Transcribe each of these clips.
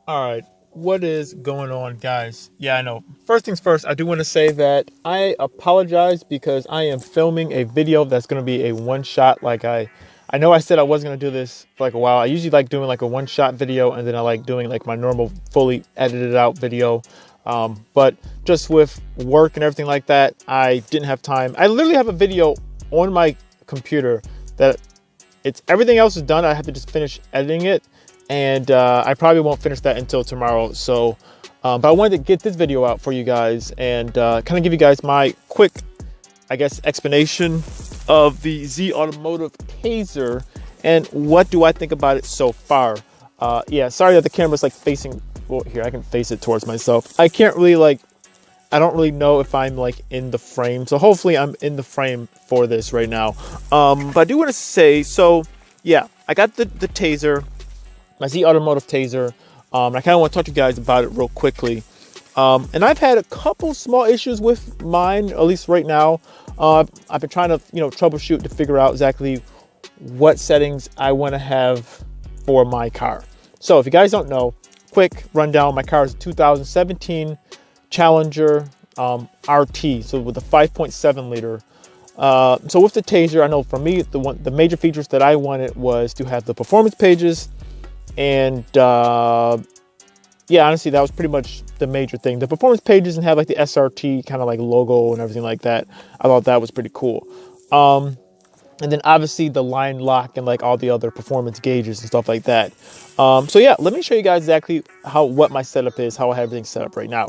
All right, what is going on, guys? Yeah, I know. First things first, I do want to say that I apologize because I am filming a video that's going to be a one-shot. I know I said I wasn't going to do this for like a while. I usually like doing like a one-shot video, and then I like doing like my normal, fully edited out video. But just with work and everything like that, I didn't have time. I literally have a video on my computer that everything else is done. I have to just finish editing it. And I probably won't finish that until tomorrow. So, but I wanted to get this video out for you guys and kind of give you guys my quick, I guess, explanation of the Z Automotive Tazer and what do I think about it so far. Yeah, sorry that the camera's like facing, well, here, I can face it towards myself. I can't really I don't really know if I'm like in the frame. So hopefully I'm in the frame for this right now. But I do want to say, so yeah, I got the Tazer. My Z Automotive Tazer. I kind of want to talk to you guys about it real quickly. And I've had a couple small issues with mine, at least right now. I've been trying to, troubleshoot to figure out exactly what settings I want to have for my car. So if you guys don't know, quick rundown, my car is a 2017 Challenger RT, so with a 5.7 liter. So with the Tazer, I know for me, the major features that I wanted was to have the performance pages. And yeah, honestly, that was pretty much the major thing. The performance pages and have like the SRT kind of like logo and everything like that. I thought that was pretty cool. And then obviously the line lock and like all the other performance gauges and stuff like that. So yeah, let me show you guys exactly what my setup is, how I have everything set up right now.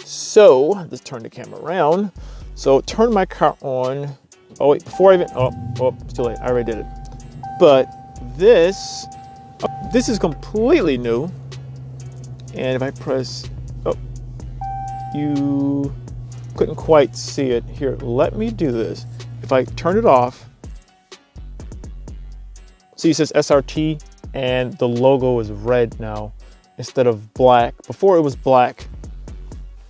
So let's turn the camera around. So turn my car on. Oh wait, before I even, it's too late. I already did it. But this is completely new. And if I press, you couldn't quite see it. Here, let me do this. If I turn it off, see it says SRT and the logo is red now instead of black. Before it was black.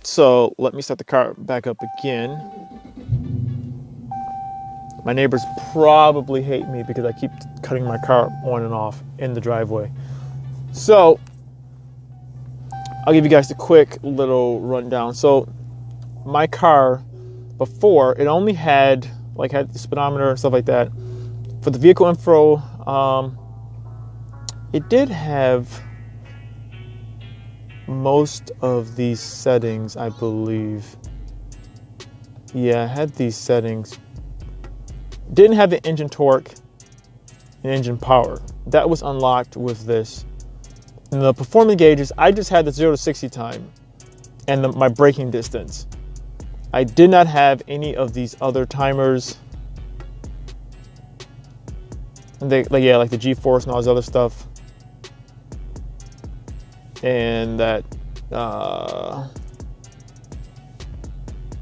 So let me set the car back up again. My neighbors probably hate me because I keep cutting my car on and off in the driveway. So I'll give you guys a quick little rundown. So my car before, it only had the speedometer and stuff like that. For the vehicle info, it did have most of these settings, I believe. Yeah, I had these settings. Didn't have the engine torque and engine power. That was unlocked with this. And the performance gauges, I just had the 0 to 60 time and my braking distance. I did not have any of these other timers. And like the G-force and all this other stuff. And that,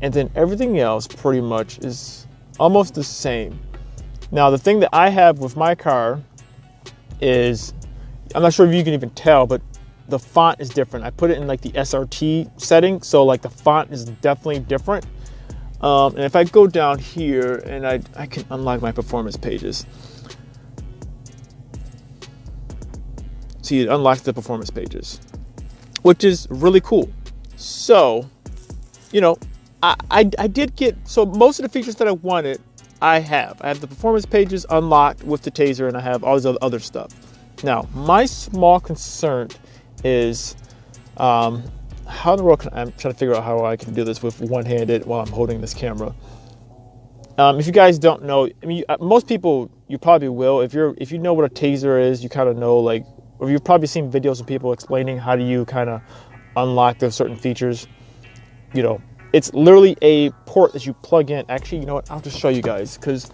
and then everything else pretty much is almost the same. Now, the thing that I have with my car is, I'm not sure if you can even tell, but the font is different. I put it in like the SRT setting, so like the font is definitely different. And if I go down here and I can unlock my performance pages. See, it unlocks the performance pages, which is really cool. So, I did get, so most of the features that I wanted, I have the performance pages unlocked with the Tazer, and I have all this other stuff. Now, my small concern is, how in the world I'm trying to figure out how I can do this with one-handed while I'm holding this camera. If you guys don't know, I mean, most people, you probably will. If you know what a Tazer is, you kind of know, or you've probably seen videos of people explaining how do you kind of unlock those certain features. It's literally a port that you plug in. Actually, you know what? I'll just show you guys, because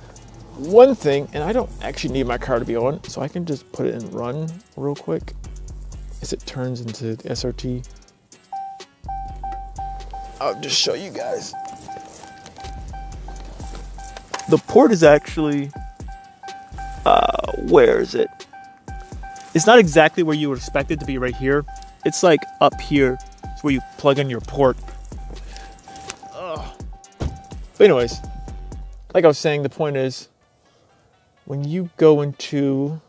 one thing, and I don't actually need my car to be on, so I can just put it in run real quick as it turns into the SRT. I'll just show you guys. The port is actually, where is it? It's not exactly where you would expect it to be right here. It's like up here. It's where you plug in your port. But anyways, like I was saying, the point is, when you go into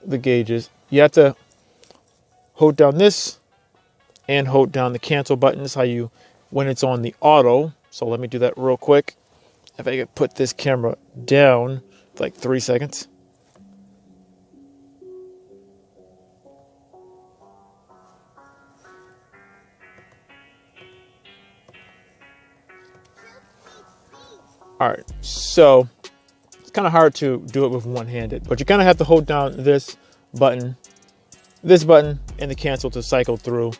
the gauges, you have to hold down this and hold down the cancel button. This is how you, when it's on the auto. So let me do that real quick. If I could put this camera down for like 3 seconds. All right, so it's kind of hard to do it with one-handed, but you kind of have to hold down this button, and the cancel to cycle through.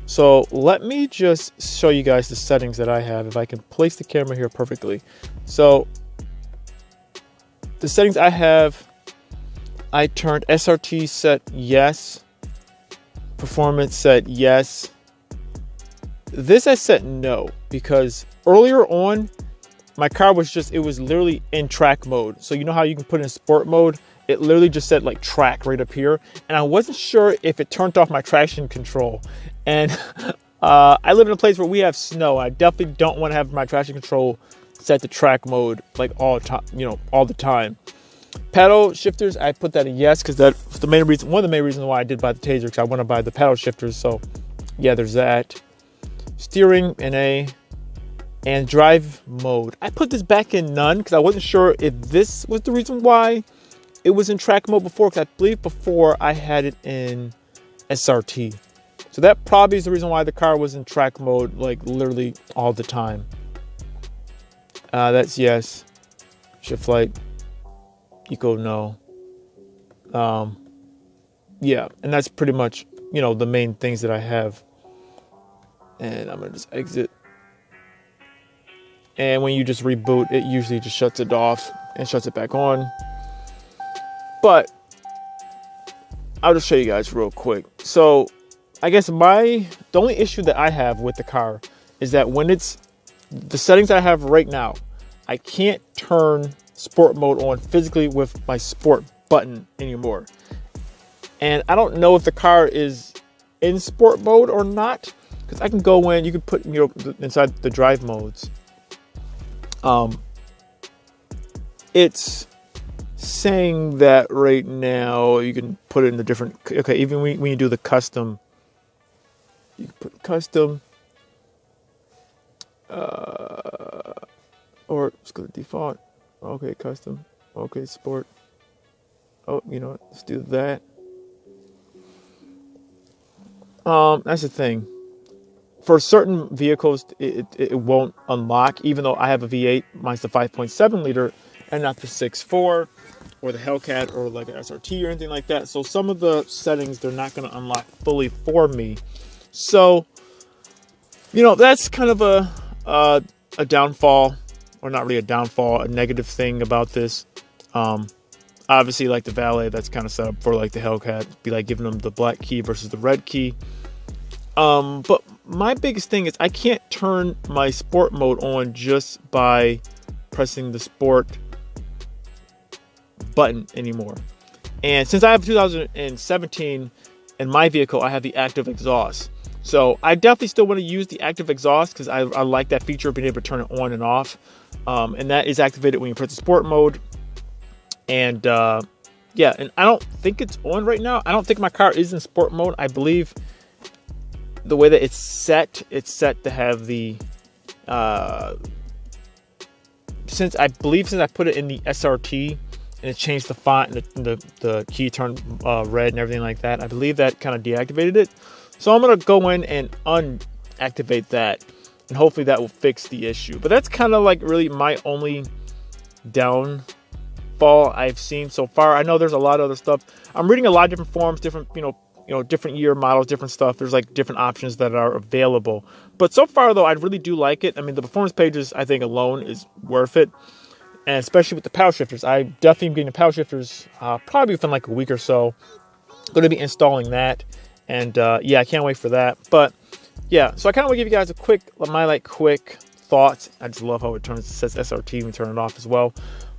So let me just show you guys the settings that I have, if I can place the camera here perfectly. So the settings I have, I turned SRT set yes, performance set yes. This I set no, because earlier on, my car was just, it was literally in track mode. So you know how you can put in sport mode? It literally just said like track right up here. And I wasn't sure if it turned off my traction control. And I live in a place where we have snow. I definitely don't want to have my traction control set to track mode like all the time. Paddle shifters, I put that in yes, because that's the main reason, one of the main reasons why I did buy the Tazer, because I want to buy the paddle shifters. So yeah, there's that. Steering in A. And drive mode, I put this back in none because I wasn't sure if this was the reason why it was in track mode before, because I believe before I had it in SRT. So that probably is the reason why the car was in track mode like literally all the time. That's yes. Shift light, eco no. Yeah, and that's pretty much, the main things that I have. And I'm gonna just exit. And when you just reboot, it usually just shuts it off and shuts it back on. But I'll just show you guys real quick. So I guess the only issue that I have with the car is that when it's the settings I have right now, I can't turn sport mode on physically with my sport button anymore. And I don't know if the car is in sport mode or not, because I can go in, you can put, inside the drive modes. It's saying that right now you can put it in the different, okay, even when you do the custom, you can put custom, or let's go to default. Okay, custom. Okay, sport. Oh, let's do that. That's the thing. For certain vehicles, it won't unlock, even though I have a V8, mine's the 5.7 liter and not the 6.4 or the Hellcat or like an SRT or anything like that. So some of the settings, they're not going to unlock fully for me. So, that's kind of a downfall, or not really a downfall, a negative thing about this. Obviously, like the valet, that's kind of set up for like the Hellcat, be like giving them the black key versus the red key. But my biggest thing is I can't turn my sport mode on just by pressing the sport button anymore. And since I have 2017 in my vehicle, I have the active exhaust. So I definitely still want to use the active exhaust because I like that feature of being able to turn it on and off. And that is activated when you press the sport mode. And yeah, and I don't think it's on right now. I don't think my car is in sport mode. I believe the way that it's set to have the since I put it in the SRT and it changed the font and the key turned red and everything like that, I believe that kind of deactivated it. So I'm gonna go in and unactivate that, and hopefully that will fix the issue. But that's kind of like really my only downfall I've seen so far. I know there's a lot of other stuff. I'm reading a lot of different forums, different different year models, different stuff. There's like different options that are available. But so far though, I really do like it. I mean, the performance pages, I think alone is worth it. And especially with the power shifters, I definitely am getting the power shifters probably within like a week or so. Going to be installing that. And yeah, I can't wait for that. But yeah, so I kind of want to give you guys my quick thoughts. I just love how it says SRT when you turn it off as well.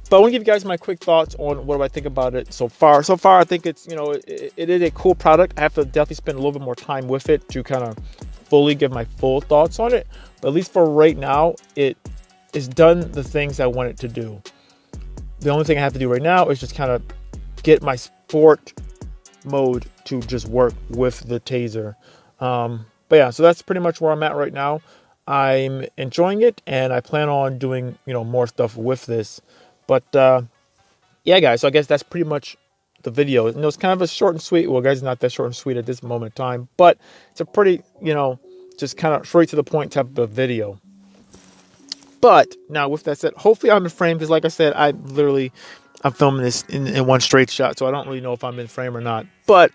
But I want to give you guys my quick thoughts on what do I think about it so far. So far, I think it's, it is a cool product. I have to definitely spend a little bit more time with it to kind of fully give my full thoughts on it. But at least for right now, it has done the things I want it to do. The only thing I have to do right now is just kind of get my sport mode to just work with the Tazer. But yeah, so that's pretty much where I'm at right now. I'm enjoying it, and I plan on doing, more stuff with this. But yeah, guys, so I guess that's pretty much the video. It's kind of a short and sweet. Well, guys, it's not that short and sweet at this moment in time, but it's a pretty, just kind of straight to the point type of video. But now with that said, hopefully I'm in frame, because like I said, I'm filming this in one straight shot, so I don't really know if I'm in frame or not. But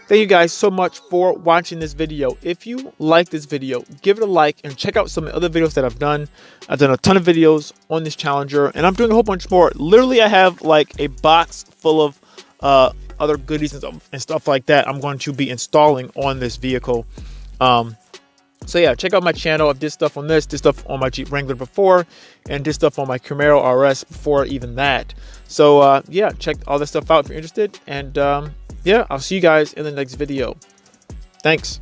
thank you guys so much for watching this video. If you like this video, give it a like and check out some of the other videos that I've done. I've done a ton of videos on this Challenger, and I'm doing a whole bunch more. Literally, I have like a box full of other goodies and stuff like that I'm going to be installing on this vehicle. So yeah, check out my channel. I've did stuff on this, did stuff on my Jeep Wrangler before, and did stuff on my Camaro RS before even that. So yeah, check all this stuff out if you're interested. And yeah, I'll see you guys in the next video. Thanks.